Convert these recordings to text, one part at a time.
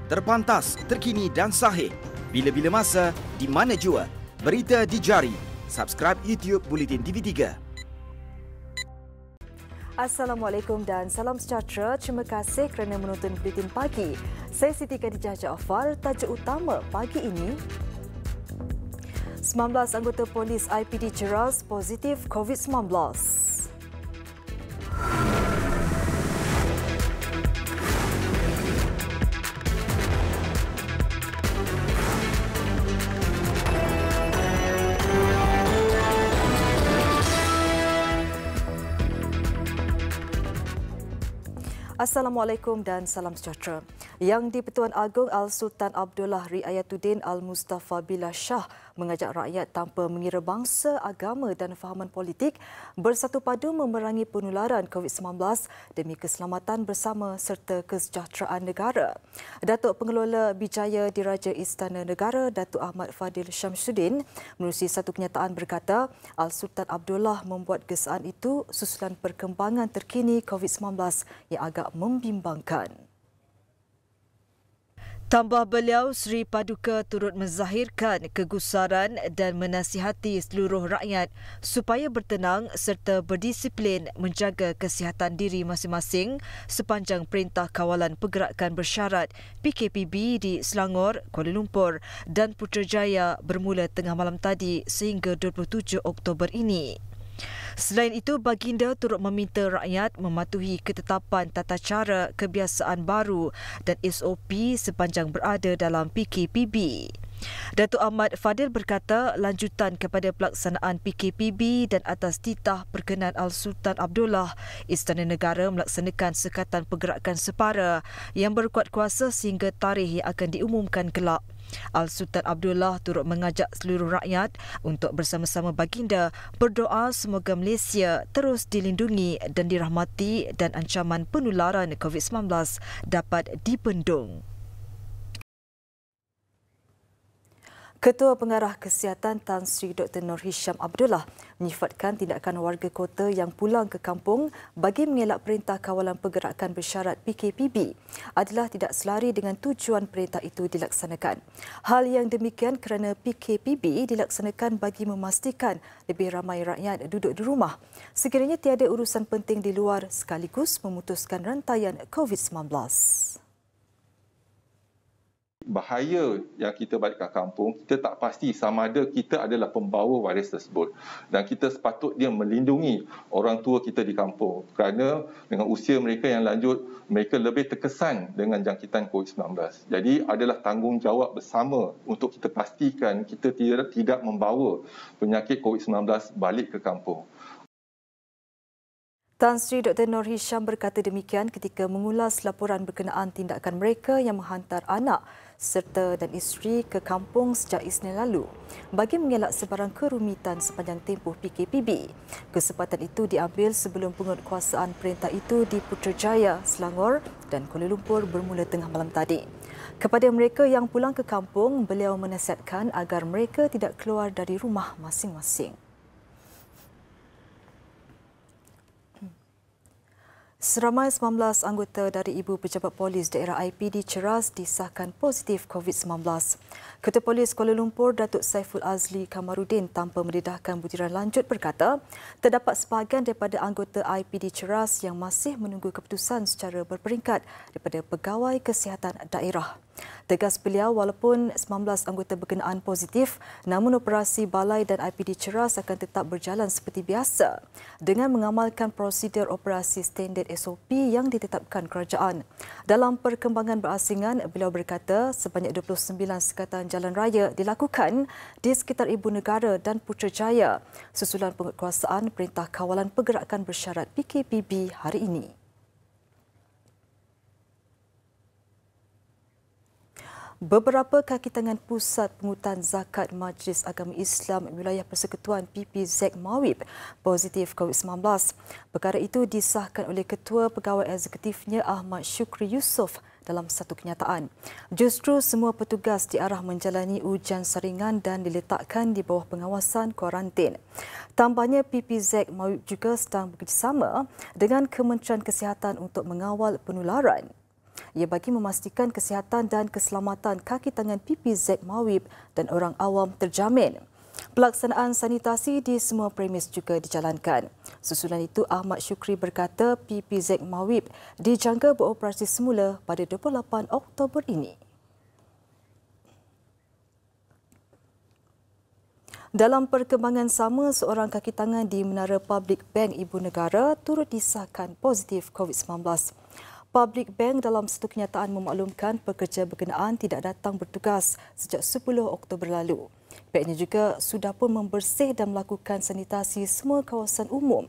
terpantas, terkini dan sahih. Bila-bila masa, di mana jua. Berita di jari. Subscribe YouTube Bulletin TV3. Assalamualaikum dan salam sejahtera. Terima kasih kerana menonton Bulletin Pagi. Saya Siti Khadijah Jaafar. Tajuk utama pagi ini: 19 anggota polis IPD Cheras positif COVID-19. Assalamualaikum dan salam sejahtera. Yang di-Pertuan Agong Al-Sultan Abdullah Riayatuddin Al-Mustafa Billah Shah mengajak rakyat tanpa mengira bangsa, agama dan fahaman politik bersatu padu memerangi penularan COVID-19 demi keselamatan bersama serta kesejahteraan negara. Datuk Pengelola Bijaya Diraja Istana Negara, Datuk Ahmad Fadil Syamsuddin, menerusi satu kenyataan berkata, Al-Sultan Abdullah membuat gesaan itu susulan perkembangan terkini COVID-19 yang agak membimbangkan. Tambah beliau, Sri Paduka turut menzahirkan kegusaran dan menasihati seluruh rakyat supaya bertenang serta berdisiplin menjaga kesihatan diri masing-masing sepanjang Perintah Kawalan Pergerakan Bersyarat PKPB di Selangor, Kuala Lumpur dan Putrajaya bermula tengah malam tadi sehingga 27 Oktober ini. Selain itu, baginda turut meminta rakyat mematuhi ketetapan tata cara kebiasaan baru dan SOP sepanjang berada dalam PKPB. Datuk Ahmad Fadil berkata, lanjutan kepada pelaksanaan PKPB dan atas titah perkenan Al-Sultan Abdullah, Istana Negara melaksanakan sekatan pergerakan separa yang berkuat kuasa sehingga tarikh yang akan diumumkan kelak. Al-Sultan Abdullah turut mengajak seluruh rakyat untuk bersama-sama baginda berdoa semoga Malaysia terus dilindungi dan dirahmati dan ancaman penularan COVID-19 dapat dibendung. Ketua Pengarah Kesihatan Tan Sri Dr. Nur Hisham Abdullah menyifatkan tindakan warga kota yang pulang ke kampung bagi mengelak Perintah Kawalan Pergerakan Bersyarat PKPB adalah tidak selari dengan tujuan perintah itu dilaksanakan. Hal yang demikian kerana PKPB dilaksanakan bagi memastikan lebih ramai rakyat duduk di rumah sekiranya tiada urusan penting di luar sekaligus memutuskan rantaian COVID-19. Bahaya yang kita balik ke kampung, kita tak pasti sama ada kita adalah pembawa virus tersebut. Dan kita sepatutnya melindungi orang tua kita di kampung kerana dengan usia mereka yang lanjut, mereka lebih terkesan dengan jangkitan COVID-19. Jadi adalah tanggungjawab bersama untuk kita pastikan kita tidak membawa penyakit COVID-19 balik ke kampung. Tan Sri Dr. Nur Hisham berkata demikian ketika mengulas laporan berkenaan tindakan mereka yang menghantar anak serta dan isteri ke kampung sejak Isnin lalu bagi mengelak sebarang kerumitan sepanjang tempoh PKPB. Kesempatan itu diambil sebelum penguatkuasaan perintah itu di Putrajaya, Selangor dan Kuala Lumpur bermula tengah malam tadi. Kepada mereka yang pulang ke kampung, beliau menasihatkan agar mereka tidak keluar dari rumah masing-masing. Seramai 19 anggota dari Ibu Pejabat Polis Daerah IPD Cheras disahkan positif COVID-19. Ketua Polis Kuala Lumpur, Datuk Saiful Azli Kamarudin tanpa mendedahkan butiran lanjut berkata, terdapat sebahagian daripada anggota IPD Cheras yang masih menunggu keputusan secara berperingkat daripada Pegawai Kesihatan Daerah. Tegas beliau, walaupun 19 anggota berkenaan positif, namun operasi balai dan IPD Cheras akan tetap berjalan seperti biasa dengan mengamalkan prosedur operasi standard SOP yang ditetapkan kerajaan. Dalam perkembangan berasingan, beliau berkata sebanyak 29 sekatan jalan raya dilakukan di sekitar Ibu Negara dan Putrajaya susulan penguatkuasaan Perintah Kawalan Pergerakan Bersyarat PKPB hari ini. Beberapa kaki tangan Pusat Pungutan Zakat Majlis Agama Islam Wilayah Persekutuan PPZ Mawib positif COVID-19. Perkara itu disahkan oleh Ketua Pegawai Eksekutifnya Ahmad Syukri Yusof dalam satu kenyataan. Justru semua petugas diarah menjalani ujian saringan dan diletakkan di bawah pengawasan kuarantin. Tambahnya, PPZ Mawib juga sedang bekerjasama dengan Kementerian Kesihatan untuk mengawal penularan. Ia bagi memastikan kesihatan dan keselamatan kaki tangan PPZ Mawib dan orang awam terjamin. Pelaksanaan sanitasi di semua premis juga dijalankan. Susulan itu, Ahmad Syukri berkata PPZ Mawib dijangka beroperasi semula pada 28 Oktober ini. Dalam perkembangan sama, seorang kaki tangan di Menara Public Bank Ibu Negara turut disahkan positif COVID-19. Public Bank dalam satu kenyataan memaklumkan pekerja berkenaan tidak datang bertugas sejak 10 Oktober lalu. Pihaknya juga sudah pun membersih dan melakukan sanitasi semua kawasan umum.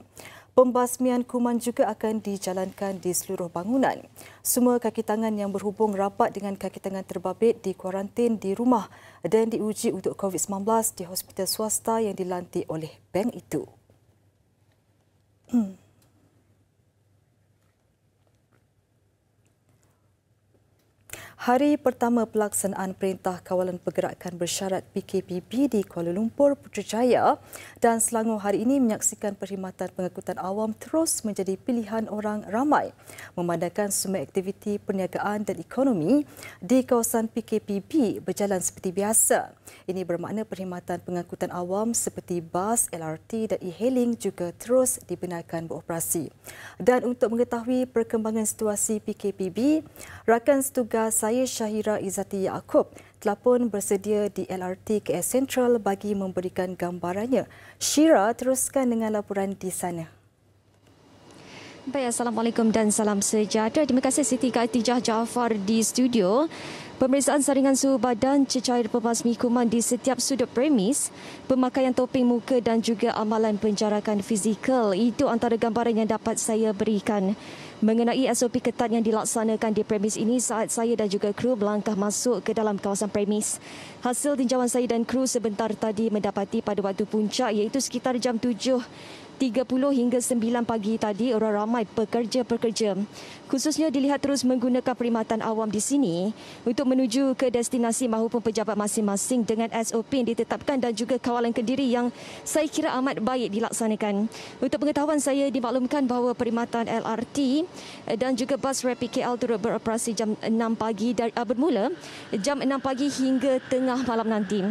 Pembasmian kuman juga akan dijalankan di seluruh bangunan. Semua kaki tangan yang berhubung rapat dengan kaki tangan terbabit dikuarantin di rumah dan diuji untuk COVID-19 di hospital swasta yang dilantik oleh bank itu. Hari pertama pelaksanaan Perintah Kawalan Pergerakan Bersyarat PKPB di Kuala Lumpur, Putrajaya dan Selangor hari ini menyaksikan perkhidmatan pengangkutan awam terus menjadi pilihan orang ramai memandangkan semua aktiviti perniagaan dan ekonomi di kawasan PKPB berjalan seperti biasa. Ini bermakna perkhidmatan pengangkutan awam seperti bas, LRT dan e-hailing juga terus dibenarkan beroperasi. Dan untuk mengetahui perkembangan situasi PKPB, rakan setugas saya Syahira Izzati Yaakob telah pun bersedia di LRT KL Sentral bagi memberikan gambarannya. Syira, teruskan dengan laporan di sana. Baik, Assalamualaikum dan salam sejahtera. Terima kasih Siti Khatijah Jaafar di studio. Pemeriksaan saringan suhu badan, cecair pembasmi kuman di setiap sudut premis, pemakaian topeng muka dan juga amalan penjarakan fizikal. Itu antara gambaran yang dapat saya berikan mengenai SOP ketat yang dilaksanakan di premis ini saat saya dan juga kru melangkah masuk ke dalam kawasan premis. Hasil tinjauan saya dan kru sebentar tadi mendapati pada waktu puncak iaitu sekitar jam 7.30 hingga 9 pagi tadi, orang ramai pekerja-pekerja khususnya dilihat terus menggunakan perkhidmatan awam di sini untuk menuju ke destinasi maupun pejabat masing-masing dengan SOP yang ditetapkan dan juga kawalan kendiri yang saya kira amat baik dilaksanakan. Untuk pengetahuan saya, dimaklumkan bahawa perkhidmatan LRT dan juga bas Rapid KL turut beroperasi jam 6 pagi bermula jam 6 pagi hingga tengah malam nanti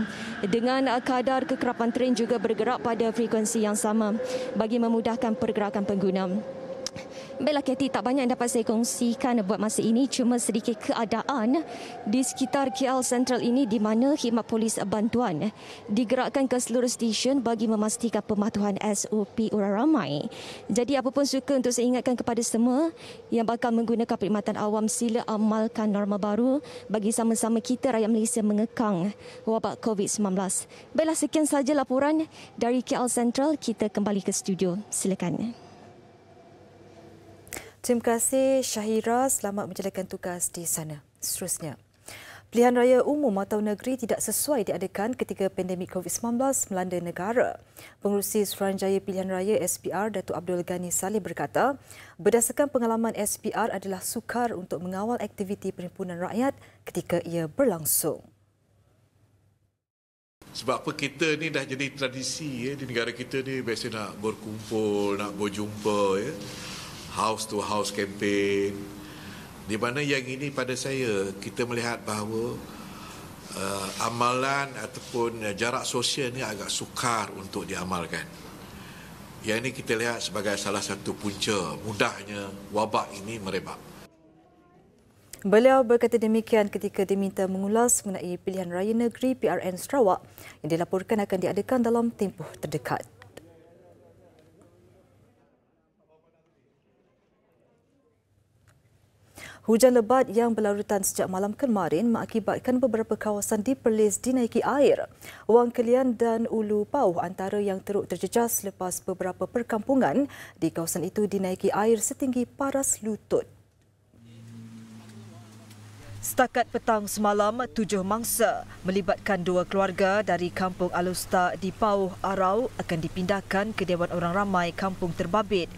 dengan kadar kekerapan tren juga bergerak pada frekuensi yang sama bagi memudahkan pergerakan pengguna. Baiklah Kathy, tak banyak yang dapat saya kongsikan buat masa ini, cuma sedikit keadaan di sekitar KL Sentral ini di mana khidmat polis bantuan digerakkan ke seluruh stesen bagi memastikan pematuhan SOP orang ramai. Jadi apapun suka untuk saya ingatkan kepada semua yang bakal menggunakan perkhidmatan awam, sila amalkan norma baru bagi sama-sama kita rakyat Malaysia mengekang wabak COVID-19. Baiklah, sekian sahaja laporan dari KL Sentral. Kita kembali ke studio. Silakan. Terima kasih Syahira, selamat menjalankan tugas di sana. Seterusnya, pilihan raya umum atau negeri tidak sesuai diadakan ketika pandemik COVID-19 melanda negara. Pengerusi Suruhanjaya Pilihan Raya SPR, Datuk Abdul Ghani Saleh berkata, berdasarkan pengalaman SPR adalah sukar untuk mengawal aktiviti perhimpunan rakyat ketika ia berlangsung. Sebab apa kita ni dah jadi tradisi di negara kita ni, biasa nak berkumpul, nak berjumpa house to house campaign, di mana yang ini pada saya kita melihat bahawa amalan ataupun jarak sosial ni agak sukar untuk diamalkan. Yang ini kita lihat sebagai salah satu punca mudahnya wabak ini merebak. Beliau berkata demikian ketika diminta mengulas mengenai pilihan raya negeri PRN Sarawak yang dilaporkan akan diadakan dalam tempoh terdekat. Hujan lebat yang berlarutan sejak malam kemarin mengakibatkan beberapa kawasan di Perlis dinaiki air. Wang Kelian dan Ulu Pauh antara yang teruk terjejas selepas beberapa perkampungan di kawasan itu dinaiki air setinggi paras lutut. Setakat petang semalam, 7 mangsa melibatkan 2 keluarga dari Kampung Alusta di Pauh Arau akan dipindahkan ke Dewan Orang Ramai Kampung Terbabit.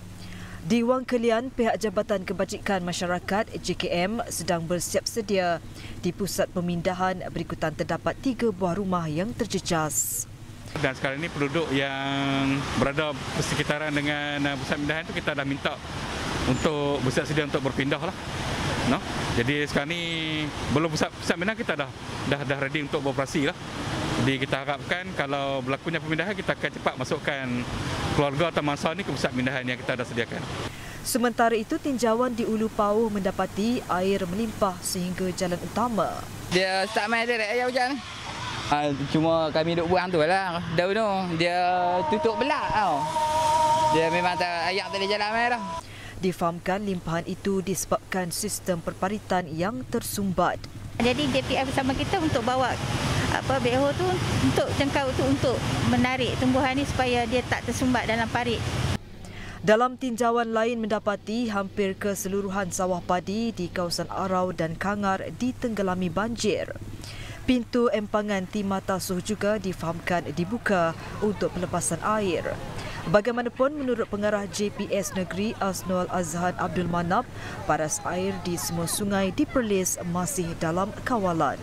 Di Wang Kelian, pihak Jabatan Kebajikan Masyarakat JKM sedang bersiap sedia. Di pusat pemindahan berikutan terdapat 3 buah rumah yang terjejas. Dan sekarang ini penduduk yang berada bersekitaran dengan pusat pemindahan itu kita dah minta untuk bersiap sedia untuk berpindah lah. No? Jadi sekarang ni belum pusat pemindahan kita dah ready untuk beroperasi lah. Jadi kita harapkan kalau berlakunya pemindahan kita akan cepat masukkan keluarga atau mangsa ni ke pusat pemindahan yang kita dah sediakan. Sementara itu, tinjauan di Ulu Pauh mendapati air melimpah sehingga jalan utama. Dia start main direct air hujan. Cuma kami duk buang tu lah. Daun tu dia tutup belak tau. Dia memang air tak boleh jalan main dah. Difahamkan limpahan itu disebabkan sistem perparitan yang tersumbat. Jadi JPI bersama kita untuk bawa backhoe tu untuk cengkau tu untuk menarik tumbuhan ni supaya dia tak tersumbat dalam parit. Dalam tinjauan lain mendapati hampir keseluruhan sawah padi di kawasan Arau dan Kangar ditenggelami banjir. Pintu empangan Timata Soh juga difahamkan dibuka untuk pelepasan air. Bagaimanapun, menurut pengarah JPS Negeri Asnul Azhan Abdul Manap, paras air di semua sungai di Perlis masih dalam kawalan.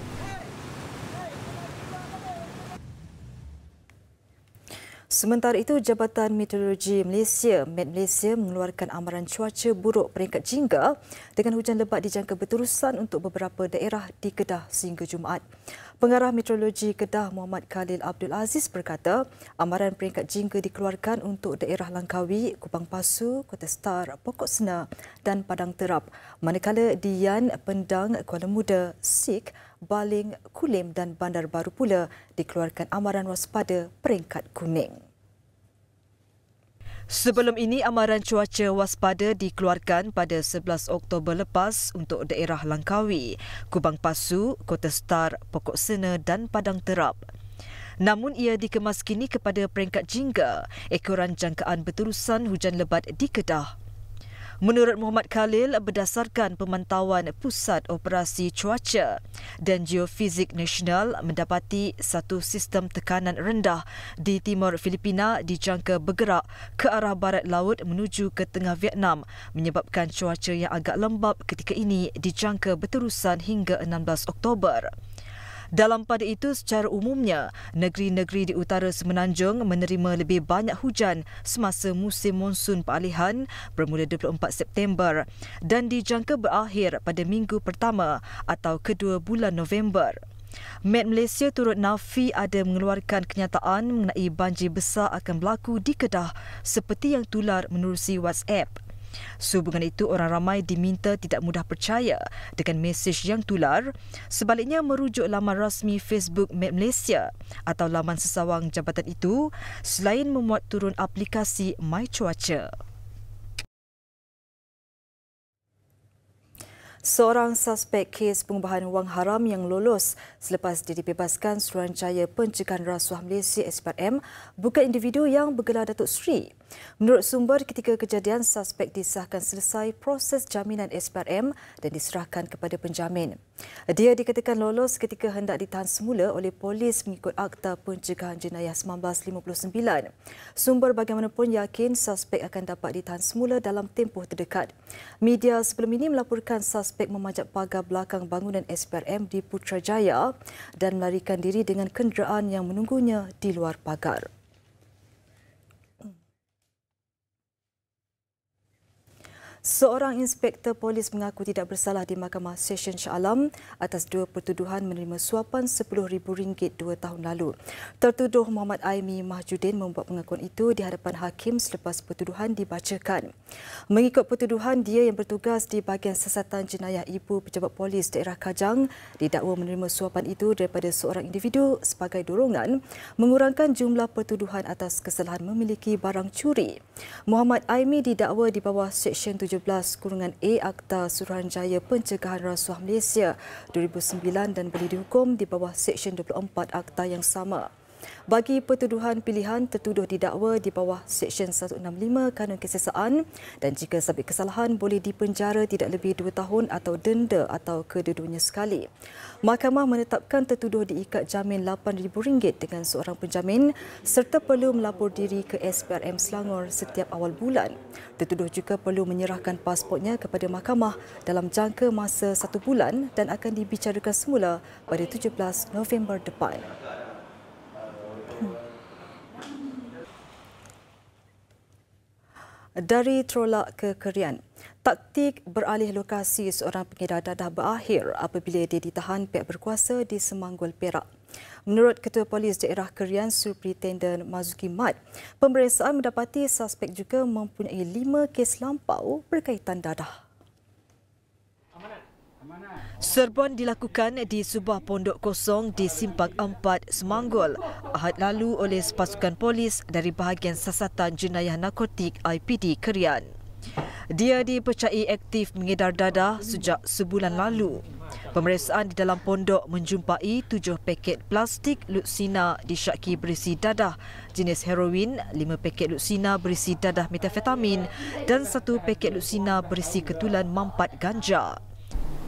Sementara itu, Jabatan Meteorologi Malaysia, Met Malaysia, mengeluarkan amaran cuaca buruk peringkat jingga dengan hujan lebat dijangka berterusan untuk beberapa daerah di Kedah sehingga Jumaat. Pengarah Meteorologi Kedah Muhammad Khalil Abdul Aziz berkata, amaran peringkat jingga dikeluarkan untuk daerah Langkawi, Kupang Pasu, Kota Star, Pokok Sena dan Padang Terap. Manakala di Yan, Pendang, Kuala Muda, Sik, Baling, Kulim dan Bandar Baru pula dikeluarkan amaran waspada peringkat kuning. Sebelum ini, amaran cuaca waspada dikeluarkan pada 11 Oktober lepas untuk daerah Langkawi, Kubang Pasu, Kota Star, Pokok Sena dan Padang Terap. Namun ia dikemas kini kepada peringkat jingga, ekoran jangkaan berterusan hujan lebat di Kedah. Menurut Muhammad Khalil, berdasarkan pemantauan Pusat Operasi Cuaca dan Geofizik Nasional mendapati satu sistem tekanan rendah di timur Filipina dijangka bergerak ke arah barat laut menuju ke tengah Vietnam menyebabkan cuaca yang agak lembap ketika ini dijangka berterusan hingga 16 Oktober. Dalam pada itu, secara umumnya, negeri-negeri di utara Semenanjung menerima lebih banyak hujan semasa musim monsun peralihan bermula 24 September dan dijangka berakhir pada minggu pertama atau kedua bulan November. Met Malaysia turut nafi ada mengeluarkan kenyataan mengenai banjir besar akan berlaku di Kedah seperti yang tular menerusi WhatsApp. Sehubungan itu, orang ramai diminta tidak mudah percaya dengan mesej yang tular. Sebaliknya, merujuk laman rasmi Facebook Met Malaysia atau laman sesawang jabatan itu selain memuat turun aplikasi My Cuaca. Seorang suspek kes pengubahan wang haram yang lolos selepas dia dibebaskan Suruhanjaya Pencegahan Rasuah Malaysia SPRM bukan individu yang bergelar Datuk Seri. Menurut sumber, ketika kejadian, suspek disahkan selesai proses jaminan SPRM dan diserahkan kepada penjamin. Dia dikatakan lolos ketika hendak ditahan semula oleh polis mengikut Akta Pencegahan Jenayah 1959. Sumber bagaimanapun yakin suspek akan dapat ditahan semula dalam tempoh terdekat. Media sebelum ini melaporkan suspek memanjat pagar belakang bangunan SPRM di Putrajaya dan melarikan diri dengan kenderaan yang menunggunya di luar pagar. Seorang inspektor polis mengaku tidak bersalah di Mahkamah Session Shah Alam atas dua pertuduhan menerima suapan RM10,000 2 tahun lalu. Tertuduh Muhammad Aimi Mahjudin membuat pengakuan itu di hadapan hakim selepas pertuduhan dibacakan. Mengikut pertuduhan, dia yang bertugas di bahagian siasatan jenayah Ibu Pejabat Polis Daerah Kajang didakwa menerima suapan itu daripada seorang individu sebagai dorongan mengurangkan jumlah pertuduhan atas kesalahan memiliki barang curi. Muhammad Aimi didakwa di bawah Seksyen 17(A) Akta Suruhanjaya Pencegahan Rasuah Malaysia 2009 dan boleh dihukum di bawah Seksyen 24 Akta yang sama. Bagi pertuduhan pilihan, tertuduh didakwa di bawah Seksyen 165 Kanun Kesiasaan dan jika sabit kesalahan boleh dipenjara tidak lebih 2 tahun atau denda atau kedua-duanya sekali. Mahkamah menetapkan tertuduh diikat jamin RM8,000 dengan seorang penjamin serta perlu melapor diri ke SPRM Selangor setiap awal bulan. Tertuduh juga perlu menyerahkan pasportnya kepada mahkamah dalam jangka masa 1 bulan dan akan dibicarakan semula pada 17 November depan. Dari Trolak ke Kerian, Taktik beralih lokasi seorang pengedar dadah berakhir apabila dia ditahan pihak berkuasa di Semanggol, Perak. Menurut Ketua Polis Daerah Kerian Superintendent Mazuki Mat, pemeriksaan mendapati suspek juga mempunyai 5 kes lampau berkaitan dadah. Serbuan dilakukan di sebuah pondok kosong di Simpang 4 Semanggol Ahad lalu oleh pasukan polis dari bahagian siasatan jenayah narkotik IPD Kerian. Dia dipercayai aktif mengedar dadah sejak sebulan lalu. Pemeriksaan di dalam pondok menjumpai 7 paket plastik lutsina disyaki berisi dadah jenis heroin, 5 paket lutsina berisi dadah metafetamin dan 1 paket lutsina berisi ketulan mampat ganja.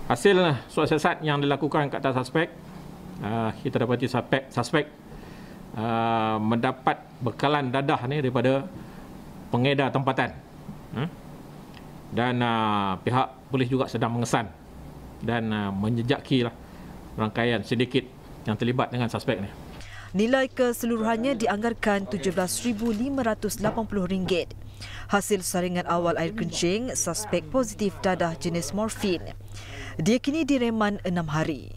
Hasil surat siasat yang dilakukan ke atas suspek, kita dapati suspek mendapat bekalan dadah ni daripada pengedar tempatan. Dan pihak polis juga sedang mengesan dan menjejaki rangkaian sindiket yang terlibat dengan suspek ni. Nilai keseluruhannya dianggarkan RM7,580. Hasil saringan awal air kencing, suspek positif dadah jenis morfin. Dia kini direman 6 hari.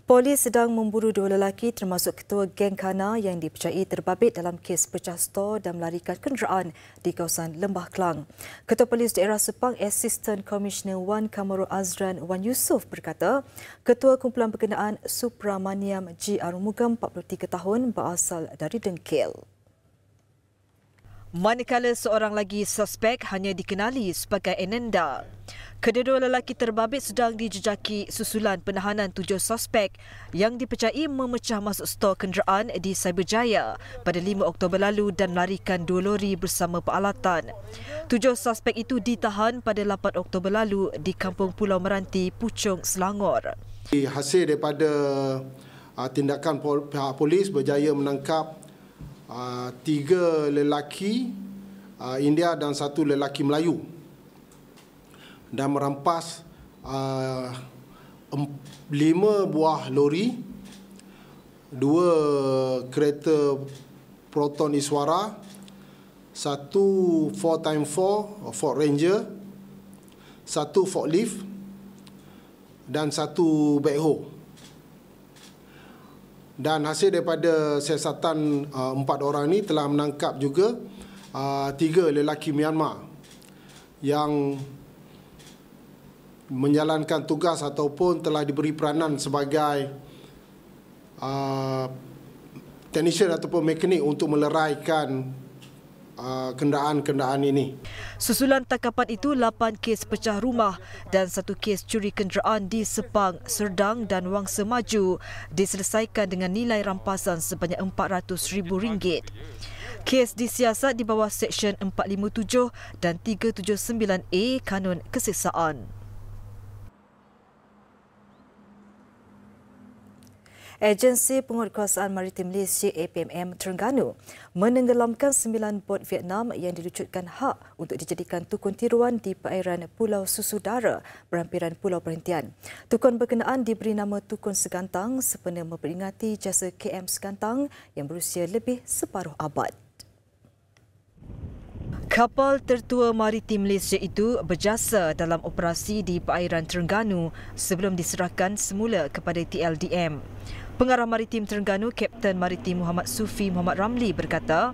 Polis sedang memburu 2 lelaki termasuk ketua geng Kana yang dipercayai terbabit dalam kes pecah stor dan melarikan kenderaan di kawasan Lembah Klang. Ketua Polis Daerah Sepang Assistant Commissioner Wan Kamarul Azran Wan Yusof berkata, Ketua Kumpulan Berkenaan Supramaniam G. Arumugam 43 tahun berasal dari Dengkil. Manakala seorang lagi suspek hanya dikenali sebagai Enenda. Kedua lelaki terbabit sedang dijejaki susulan penahanan 7 suspek yang dipercayai memecah masuk stor kenderaan di Cyberjaya pada 5 Oktober lalu dan melarikan 2 lori bersama peralatan. 7 suspek itu ditahan pada 8 Oktober lalu di Kampung Pulau Meranti, Puchong, Selangor. Hasil daripada tindakan pihak polis berjaya menangkap 3 lelaki India dan 1 lelaki Melayu dan merampas 5 buah lori, 2 kereta Proton Iswara, 1 4x4 Ford Ranger, 1 forklift dan 1 backhoe. Dan hasil daripada siasatan 4 orang ini telah menangkap juga 3 lelaki Myanmar yang menjalankan tugas ataupun telah diberi peranan sebagai technician ataupun mekanik untuk meleraikan kenderaan-kenderaan ini. Susulan tangkapan itu 8 kes pecah rumah dan 1 kes curi kenderaan di Sepang, Serdang dan Wangsa Maju diselesaikan dengan nilai rampasan sebanyak RM400,000. Kes disiasat di bawah Seksyen 457 dan 379A Kanun Keseksaan. Agensi Penguatkuasaan Maritim Malaysia APMM Terengganu menenggelamkan 9 bot Vietnam yang dilucutkan hak untuk dijadikan tukun tiruan di perairan Pulau Susudara berhampiran pulau perhentian. Tukun berkenaan diberi nama Tukun Segantang sempena memperingati jasa KM Segantang yang berusia lebih separuh abad. Kapal tertua maritim Malaysia itu berjasa dalam operasi di perairan Terengganu sebelum diserahkan semula kepada TLDM. Pengarah Maritim Terengganu, Kapten Maritim Muhammad Sufi Muhammad Ramli berkata,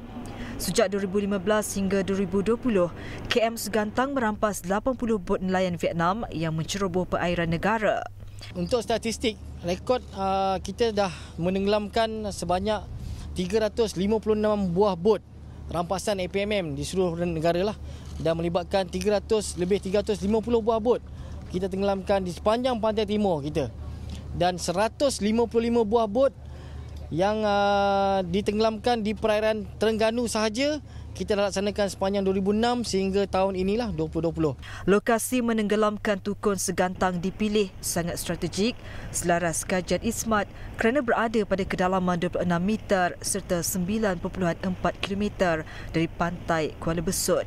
sejak 2015 hingga 2020, KM Segantang merampas 80 bot nelayan Vietnam yang menceroboh perairan negara. Untuk statistik, rekod kita dah menenggelamkan sebanyak 356 buah bot rampasan APMM di seluruh negara lah, dan melibatkan 350 buah bot kita tenggelamkan di sepanjang pantai timur kita, dan 155 buah bot yang ditenggelamkan di perairan Terengganu sahaja kita dah laksanakan sepanjang 2006 sehingga tahun inilah 2020. Lokasi menenggelamkan Tukun Segantang dipilih sangat strategik selaras kajian ISMAT kerana berada pada kedalaman 26 meter serta 9.4 km dari pantai Kuala Besut.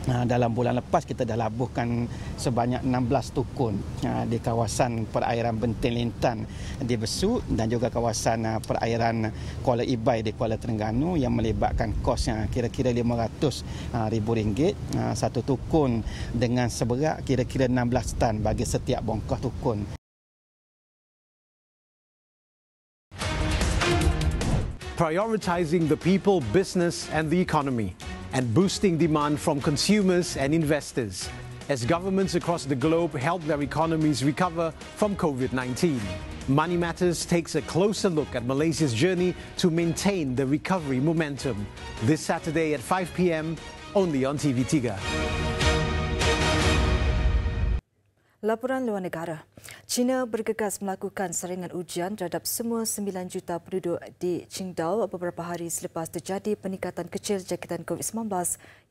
Dalam bulan lepas kita dah labuhkan sebanyak 16 tukun di kawasan perairan Benting Lintan di Besut dan juga kawasan perairan Kuala Ibai di Kuala Terengganu yang melibatkan kos yang kira-kira RM500,000. Satu tukun dengan seberat kira-kira 16 tan bagi setiap bongkah tukun. Prioritizing the people, business and the economy, and boosting demand from consumers and investors as governments across the globe help their economies recover from COVID-19. Money Matters takes a closer look at Malaysia's journey to maintain the recovery momentum. This Saturday at 5 p.m. only on TV3. Laporan luar negara. China bergegas melakukan saringan ujian terhadap semua 9 juta penduduk di Qingdao beberapa hari selepas terjadi peningkatan kecil jangkitan COVID-19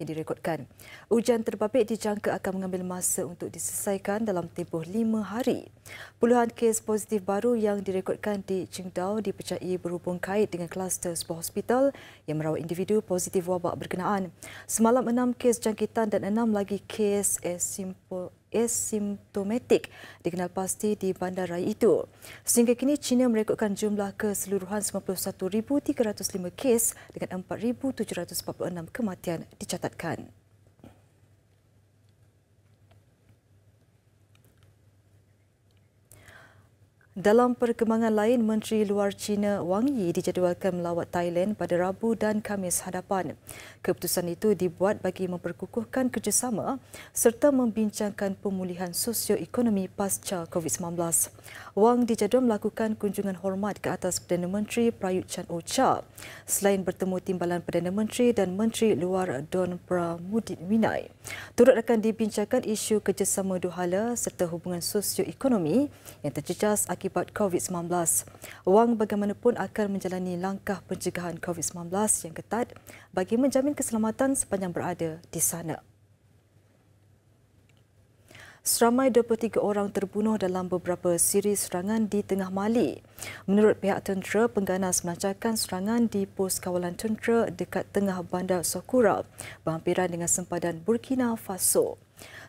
yang direkodkan. Ujian terbabit dijangka akan mengambil masa untuk diselesaikan dalam tempoh 5 hari. Puluhan kes positif baru yang direkodkan di Qingdao dipercayai berhubung kait dengan kluster sebuah hospital yang merawat individu positif wabak berkenaan. Semalam 6 kes jangkitan dan 6 lagi kes asimptomatik dikenal pasti di bandaraya itu. Sehingga kini China merekodkan jumlah keseluruhan 91,305 kes dengan 4,746 kematian dicatatkan. Dalam perkembangan lain, Menteri Luar China Wang Yi dijadualkan melawat Thailand pada Rabu dan Khamis hadapan. Keputusan itu dibuat bagi memperkukuhkan kerjasama serta membincangkan pemulihan sosioekonomi pasca COVID-19. Wang dijadual melakukan kunjungan hormat ke atas Perdana Menteri Prayut Chan-o-cha selain bertemu timbalan Perdana Menteri dan Menteri Luar Don Pramudwinai. Turut akan dibincangkan isu kerjasama dua hala serta hubungan sosioekonomi yang terjejas akibat COVID-19. Wang bagaimanapun akan menjalani langkah pencegahan COVID-19 yang ketat bagi menjamin keselamatan sepanjang berada di sana. Seramai 23 orang terbunuh dalam beberapa siri serangan di tengah Mali. Menurut pihak tentera, pengganas melancarkan serangan di pos kawalan tentera dekat tengah bandar Sokura, berhampiran dengan sempadan Burkina Faso.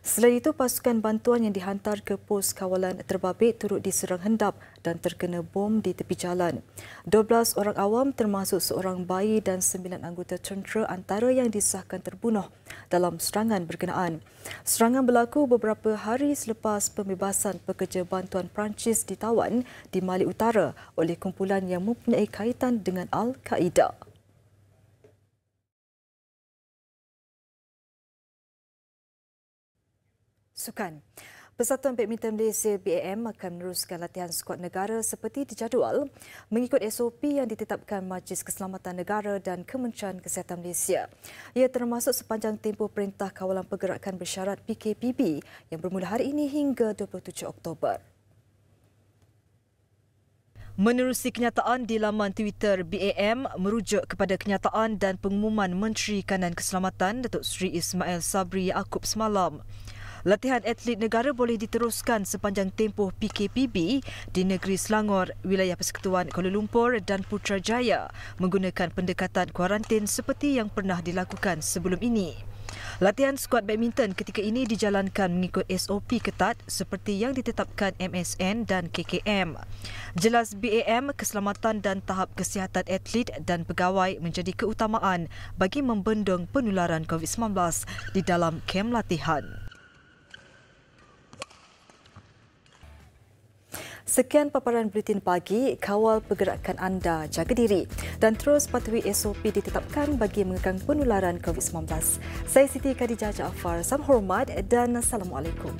Selain itu, pasukan bantuan yang dihantar ke pos kawalan terbabit turut diserang hendap dan terkena bom di tepi jalan. 12 orang awam termasuk seorang bayi dan 9 anggota tentera antara yang disahkan terbunuh dalam serangan berkenaan. Serangan berlaku beberapa hari selepas pembebasan pekerja bantuan Perancis ditawan di Mali Utara oleh kumpulan yang mempunyai kaitan dengan Al-Qaeda. Sukan. Persatuan Badminton Malaysia BAM akan meneruskan latihan skuad negara seperti dijadual mengikut SOP yang ditetapkan Majlis Keselamatan Negara dan Kementerian Kesihatan Malaysia. Ia termasuk sepanjang tempoh Perintah Kawalan Pergerakan Bersyarat PKPB yang bermula hari ini hingga 27 Oktober. Menerusi kenyataan di laman Twitter, BAM merujuk kepada kenyataan dan pengumuman Menteri Kanan Keselamatan Datuk Seri Ismail Sabri Yaakob semalam. Latihan atlet negara boleh diteruskan sepanjang tempoh PKPB di negeri Selangor, wilayah Persekutuan Kuala Lumpur dan Putrajaya menggunakan pendekatan kuarantin seperti yang pernah dilakukan sebelum ini. Latihan skuad badminton ketika ini dijalankan mengikut SOP ketat seperti yang ditetapkan MSN dan KKM. Jelas BAM, keselamatan dan tahap kesihatan atlet dan pegawai menjadi keutamaan bagi membendung penularan COVID-19 di dalam kem latihan. Sekian paparan Buletin Pagi, kawal pergerakan anda, jaga diri dan terus patuhi SOP ditetapkan bagi mengekang penularan COVID-19. Saya Siti Khadijah Jaafar, salam hormat dan Assalamualaikum.